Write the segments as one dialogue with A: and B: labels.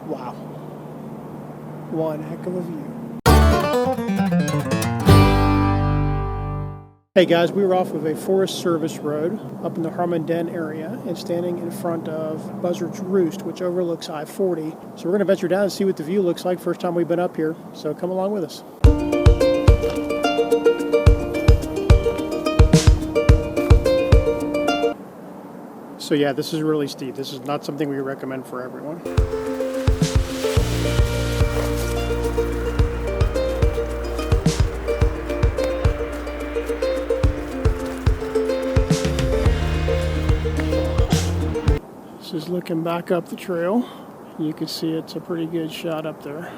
A: Wow. One heck of a view. Hey guys, we were off of a Forest Service road up in the Harmon Den area and standing in front of Buzzard's Roost, which overlooks I-40. So we're going to venture down and see what the view looks like. First time we've been up here, so come along with us. So yeah, this is really steep. This is not something we recommend for everyone. This is looking back up the trail. You can see it's a pretty good shot up there.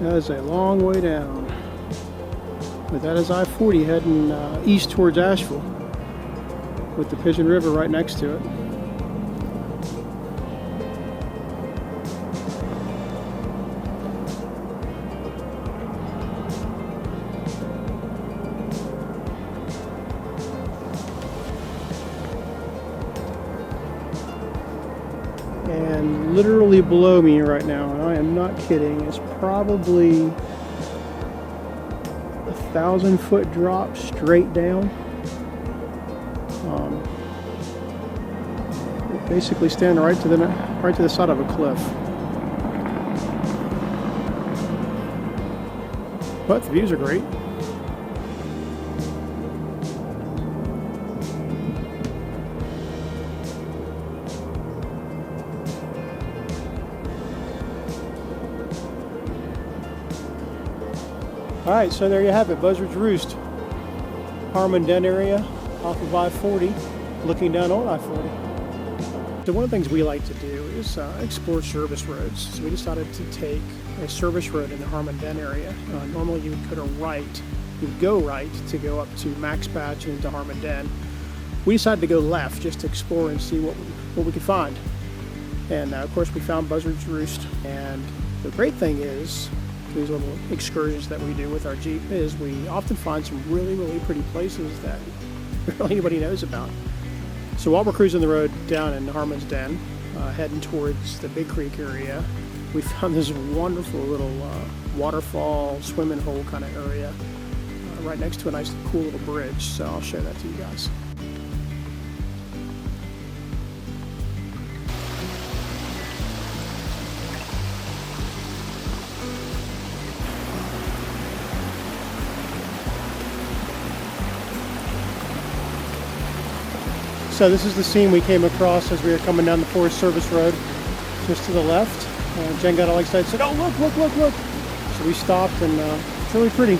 A: That is a long way down. But that is I-40 heading east towards Asheville with the Pigeon River right next to it. And literally below me right now, and I am not kidding, is probably 1,000-foot drop straight down. Basically standing right to the side of a cliff. But the views are great. Alright, so there you have it, Buzzard's Roost, Harmon Den area off of I-40, looking down on I-40. So one of the things we like to do is explore service roads. So we decided to take a service road in the Harmon Den area. Normally you would go right to go up to Max Patch and into Harmon Den. We decided to go left just to explore and see what we could find. And of course we found Buzzard's Roost. And the great thing is, these little excursions that we do with our Jeep, is we often find some really, really pretty places that barely anybody knows about. So while we're cruising the road down in Harmon Den, heading towards the Big Creek area, we found this wonderful little waterfall, swimming hole kind of area right next to a nice, cool little bridge. So I'll show that to you guys. So this is the scene we came across as we were coming down the Forest Service Road, just to the left. Jen got all excited and said, "Oh, look, look, look, look." So we stopped, and it's really pretty.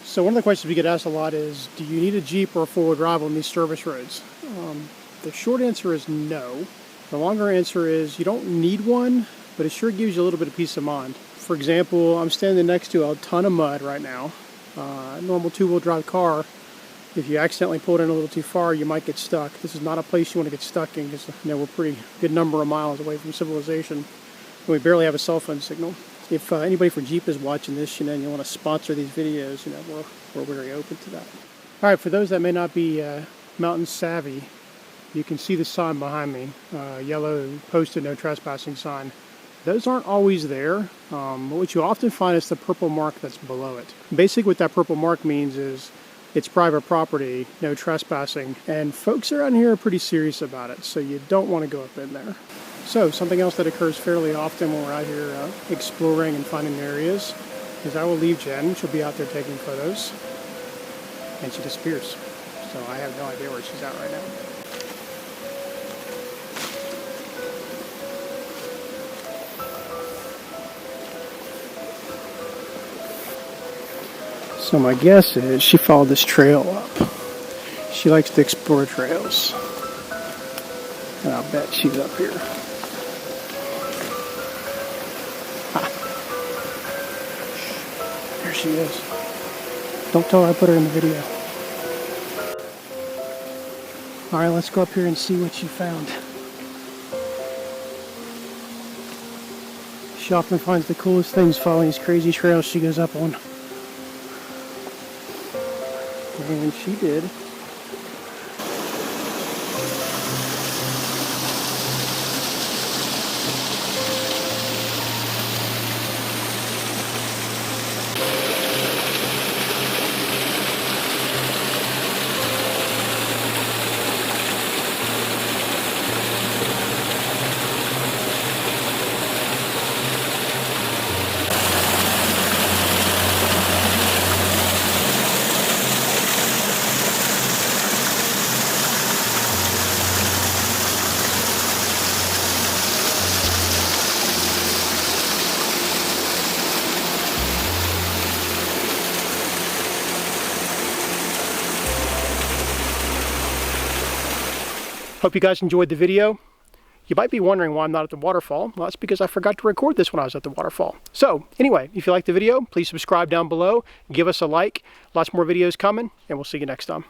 A: So one of the questions we get asked a lot is, do you need a Jeep or a four-wheel drive on these service roads? The short answer is no. The longer answer is you don't need one, but it sure gives you a little bit of peace of mind. For example, I'm standing next to a ton of mud right now. A normal two-wheel drive car, if you accidentally pull it in a little too far, you might get stuck. This is not a place you want to get stuck in because we're a pretty good number of miles away from civilization. We barely have a cell phone signal. If anybody from Jeep is watching this, and you want to sponsor these videos, we're very open to that. All right, for those that may not be mountain savvy, you can see the sign behind me, yellow posted no trespassing sign. Those aren't always there. What you often find is the purple mark that's below it. Basically what that purple mark means is it's private property, no trespassing, and folks around here are pretty serious about it, so you don't want to go up in there. So something else that occurs fairly often when we're out here exploring and finding areas is I will leave Jen. She'll be out there taking photos, and she disappears. So I have no idea where she's at right now. So my guess is she followed this trail up. She likes to explore trails. And I'll bet she's up here. Ha. There she is. Don't tell her I put her in the video. Alright, let's go up here and see what she found. She often finds the coolest things following these crazy trails she goes up on. And she did. Hope you guys enjoyed the video. You might be wondering why I'm not at the waterfall. Well, that's because I forgot to record this when I was at the waterfall. So anyway, if you liked the video, please subscribe down below. Give us a like. Lots more videos coming, and we'll see you next time.